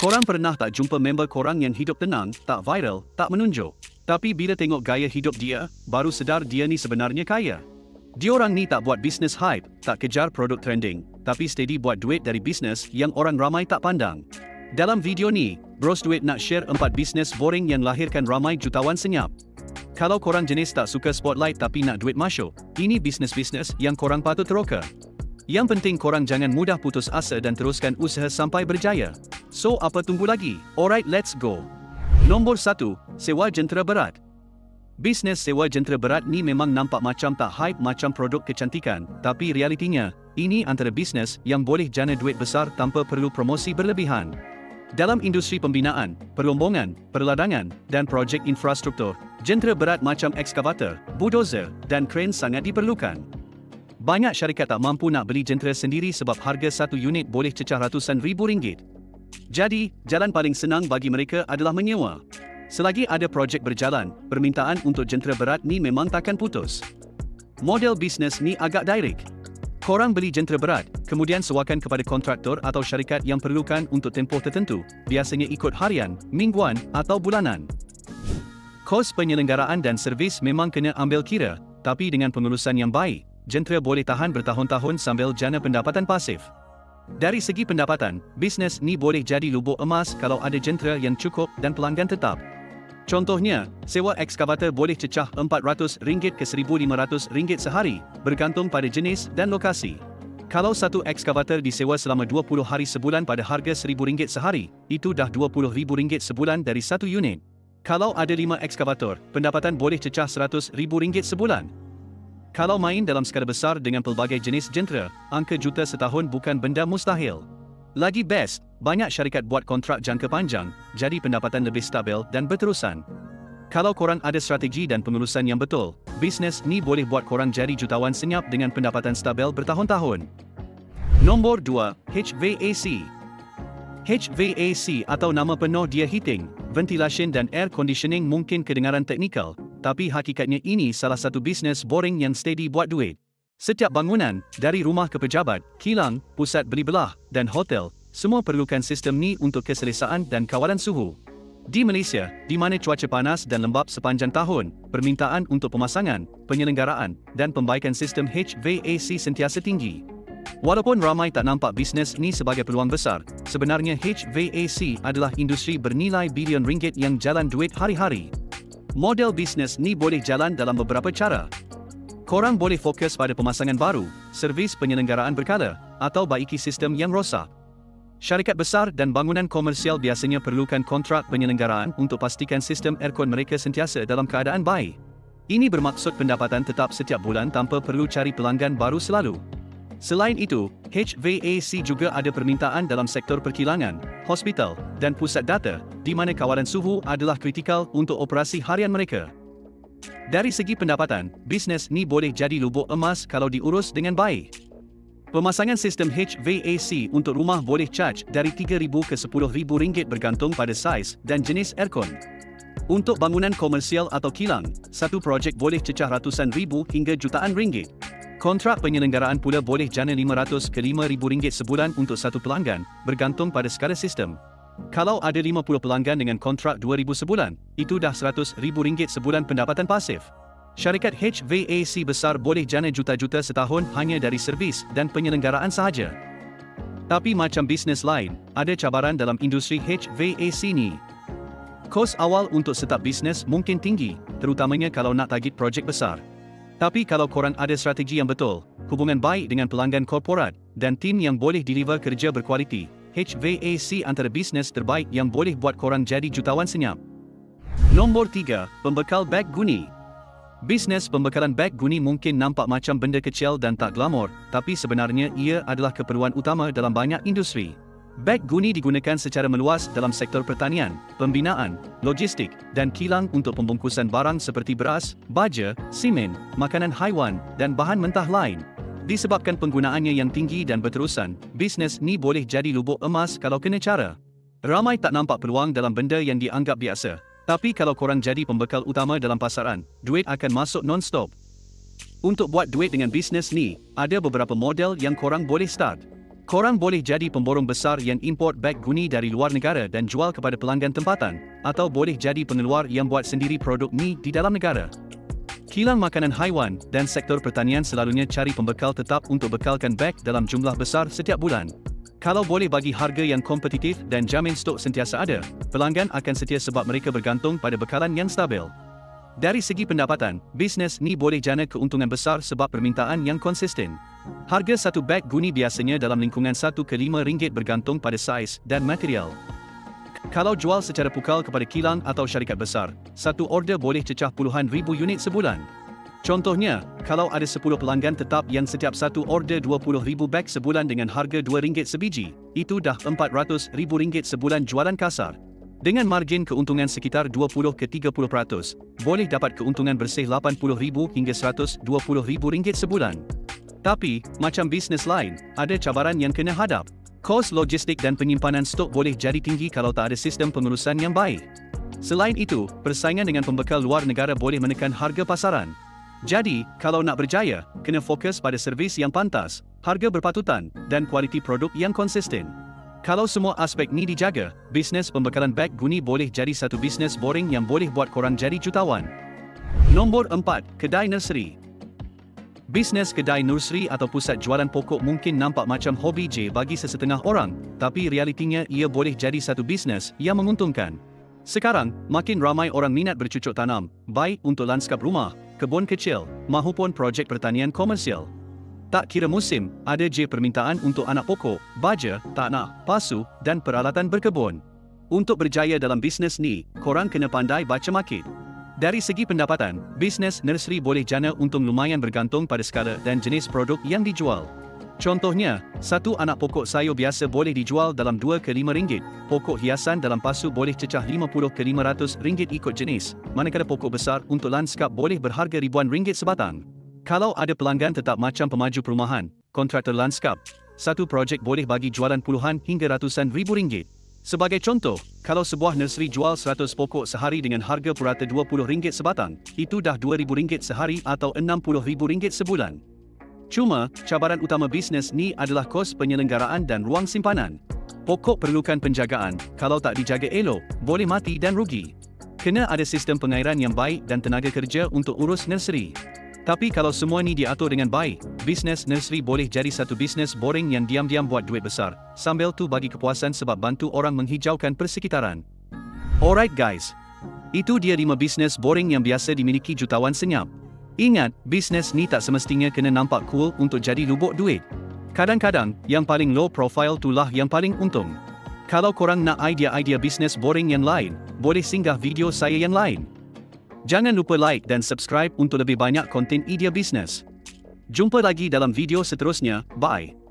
Korang pernah tak jumpa member korang yang hidup tenang, tak viral, tak menunjuk? Tapi bila tengok gaya hidup dia, baru sedar dia ni sebenarnya kaya. Diorang ni tak buat bisnes hype, tak kejar produk trending, tapi steady buat duit dari bisnes yang orang ramai tak pandang. Dalam video ni, Bros Duit nak share 4 bisnes boring yang lahirkan ramai jutawan senyap. Kalau korang jenis tak suka spotlight tapi nak duit masuk, ini bisnes-bisnes yang korang patut teroka. Yang penting korang jangan mudah putus asa dan teruskan usaha sampai berjaya. So apa tunggu lagi? Alright, let's go. Nombor 1, sewa jentera berat. Bisnes sewa jentera berat ni memang nampak macam tak hype macam produk kecantikan, tapi realitinya, ini antara bisnes yang boleh jana duit besar tanpa perlu promosi berlebihan. Dalam industri pembinaan, perlombongan, perladangan, dan projek infrastruktur, jentera berat macam ekskavator, bulldozer, dan kren sangat diperlukan. Banyak syarikat tak mampu nak beli jentera sendiri sebab harga satu unit boleh cecah ratusan ribu ringgit. Jadi, jalan paling senang bagi mereka adalah menyewa. Selagi ada projek berjalan, permintaan untuk jentera berat ni memang takkan putus. Model bisnes ni agak direct. Korang beli jentera berat, kemudian sewakan kepada kontraktor atau syarikat yang perlukan untuk tempoh tertentu, biasanya ikut harian, mingguan atau bulanan. Kos penyelenggaraan dan servis memang kena ambil kira, tapi dengan pengurusan yang baik, jentera boleh tahan bertahun-tahun sambil jana pendapatan pasif. Dari segi pendapatan, bisnes ni boleh jadi lubuk emas kalau ada jentera yang cukup dan pelanggan tetap. Contohnya, sewa ekskavator boleh cecah RM400 ke RM1,500 sehari, bergantung pada jenis dan lokasi. Kalau satu ekskavator disewa selama 20 hari sebulan pada harga RM1,000 sehari, itu dah RM20,000 sebulan dari satu unit. Kalau ada 5 ekskavator, pendapatan boleh cecah RM100,000 sebulan. Kalau main dalam skala besar dengan pelbagai jenis jentera, angka juta setahun bukan benda mustahil. Lagi best, banyak syarikat buat kontrak jangka panjang, jadi pendapatan lebih stabil dan berterusan. Kalau korang ada strategi dan pengurusan yang betul, bisnes ni boleh buat korang jadi jutawan senyap dengan pendapatan stabil bertahun-tahun. Nombor 2, HVAC. HVAC atau nama penuh dia heating, ventilation dan air conditioning mungkin kedengaran teknikal, tapi hakikatnya ini salah satu bisnes boring yang steady buat duit. Setiap bangunan, dari rumah ke pejabat, kilang, pusat beli belah, dan hotel, semua perlukan sistem ni untuk keselesaan dan kawalan suhu. Di Malaysia, di mana cuaca panas dan lembap sepanjang tahun, permintaan untuk pemasangan, penyelenggaraan, dan pembaikan sistem HVAC sentiasa tinggi. Walaupun ramai tak nampak bisnes ini sebagai peluang besar, sebenarnya HVAC adalah industri bernilai bilion ringgit yang jalan duit hari-hari. Model bisnes ni boleh jalan dalam beberapa cara. Korang boleh fokus pada pemasangan baru, servis penyelenggaraan berkala, atau baiki sistem yang rosak. Syarikat besar dan bangunan komersial biasanya perlukan kontrak penyelenggaraan untuk pastikan sistem aircon mereka sentiasa dalam keadaan baik. Ini bermaksud pendapatan tetap setiap bulan tanpa perlu cari pelanggan baru selalu. Selain itu, HVAC juga ada permintaan dalam sektor perkilangan, hospital, dan pusat data, di mana kawalan suhu adalah kritikal untuk operasi harian mereka. Dari segi pendapatan, bisnes ni boleh jadi lubuk emas kalau diurus dengan baik. Pemasangan sistem HVAC untuk rumah boleh charge dari RM3,000 ke RM10,000 bergantung pada saiz dan jenis aircon. Untuk bangunan komersial atau kilang, satu projek boleh cecah ratusan ribu hingga jutaan ringgit. Kontrak penyelenggaraan pula boleh jana RM500 ke RM5,000 sebulan untuk satu pelanggan, bergantung pada skala sistem. Kalau ada 50 pelanggan dengan kontrak RM2,000 sebulan, itu dah RM100,000 sebulan pendapatan pasif. Syarikat HVAC besar boleh jana juta-juta setahun hanya dari servis dan penyelenggaraan sahaja. Tapi macam bisnes lain, ada cabaran dalam industri HVAC ni. Kos awal untuk start bisnes mungkin tinggi, terutamanya kalau nak target projek besar. Tapi kalau korang ada strategi yang betul, hubungan baik dengan pelanggan korporat, dan tim yang boleh deliver kerja berkualiti, HVAC antara bisnes terbaik yang boleh buat korang jadi jutawan senyap. Nombor 3, pembekal beg guni. Bisnes pembekalan beg guni mungkin nampak macam benda kecil dan tak glamor, tapi sebenarnya ia adalah keperluan utama dalam banyak industri. Beg guni digunakan secara meluas dalam sektor pertanian, pembinaan, logistik, dan kilang untuk pembungkusan barang seperti beras, baja, simen, makanan haiwan, dan bahan mentah lain. Disebabkan penggunaannya yang tinggi dan berterusan, bisnes ni boleh jadi lubuk emas kalau kena cara. Ramai tak nampak peluang dalam benda yang dianggap biasa, tapi kalau korang jadi pembekal utama dalam pasaran, duit akan masuk non-stop. Untuk buat duit dengan bisnes ni, ada beberapa model yang korang boleh start. Korang boleh jadi pemborong besar yang import beg guni dari luar negara dan jual kepada pelanggan tempatan, atau boleh jadi pengeluar yang buat sendiri produk ni di dalam negara. Kilang makanan haiwan dan sektor pertanian selalunya cari pembekal tetap untuk bekalkan beg dalam jumlah besar setiap bulan. Kalau boleh bagi harga yang kompetitif dan jamin stok sentiasa ada, pelanggan akan setia sebab mereka bergantung pada bekalan yang stabil. Dari segi pendapatan, bisnes ni boleh jana keuntungan besar sebab permintaan yang konsisten. Harga satu beg guni biasanya dalam lingkungan 1 ke 5 ringgit bergantung pada saiz dan material. Kalau jual secara pukal kepada kilang atau syarikat besar, satu order boleh cecah puluhan ribu unit sebulan. Contohnya, kalau ada 10 pelanggan tetap yang setiap satu order 20,000 beg sebulan dengan harga RM2 sebiji, itu dah RM400,000 sebulan jualan kasar. Dengan margin keuntungan sekitar 20 ke 30%, boleh dapat keuntungan bersih RM80,000 hingga RM120,000 sebulan. Tapi, macam bisnes lain, ada cabaran yang kena hadap. Kos logistik dan penyimpanan stok boleh jadi tinggi kalau tak ada sistem pengurusan yang baik. Selain itu, persaingan dengan pembekal luar negara boleh menekan harga pasaran. Jadi, kalau nak berjaya, kena fokus pada servis yang pantas, harga berpatutan, dan kualiti produk yang konsisten. Kalau semua aspek ni dijaga, bisnes pembekalan beg guni boleh jadi satu bisnes boring yang boleh buat korang jadi jutawan. Nombor 4, kedai nursery. Bisnes kedai nursery atau pusat jualan pokok mungkin nampak macam hobi je bagi sesetengah orang, tapi realitinya ia boleh jadi satu bisnes yang menguntungkan. Sekarang, makin ramai orang minat bercucuk tanam, baik untuk lanskap rumah, kebun kecil, mahupun projek pertanian komersial. Tak kira musim, ada je permintaan untuk anak pokok, baja, tanah, pasu, dan peralatan berkebun. Untuk berjaya dalam bisnes ni, korang kena pandai baca market. Dari segi pendapatan, bisnes nursery boleh jana untung lumayan bergantung pada skala dan jenis produk yang dijual. Contohnya, satu anak pokok sayur biasa boleh dijual dalam 2 ke 5 ringgit, pokok hiasan dalam pasu boleh cecah 50 ke 500 ringgit ikut jenis, manakala pokok besar untuk lanskap boleh berharga ribuan ringgit sebatang. Kalau ada pelanggan tetap macam pemaju perumahan, kontraktor lanskap, satu projek boleh bagi jualan puluhan hingga ratusan ribu ringgit. Sebagai contoh, kalau sebuah nursery jual 100 pokok sehari dengan harga purata RM20 sebatang, itu dah RM2,000 sehari atau RM60,000 sebulan. Cuma, cabaran utama bisnes ni adalah kos penyelenggaraan dan ruang simpanan. Pokok perlukan penjagaan, kalau tak dijaga elok, boleh mati dan rugi. Kena ada sistem pengairan yang baik dan tenaga kerja untuk urus nursery. Tapi kalau semua ni diatur dengan baik, bisnes nursery boleh jadi satu bisnes boring yang diam-diam buat duit besar, sambil tu bagi kepuasan sebab bantu orang menghijaukan persekitaran. Alright guys, itu dia 5 bisnes boring yang biasa dimiliki jutawan senyap. Ingat, bisnes ni tak semestinya kena nampak cool untuk jadi lubuk duit. Kadang-kadang, yang paling low profile tu lah yang paling untung. Kalau korang nak idea-idea bisnes boring yang lain, boleh singgah video saya yang lain. Jangan lupa like dan subscribe untuk lebih banyak konten idea bisnes. Jumpa lagi dalam video seterusnya, bye.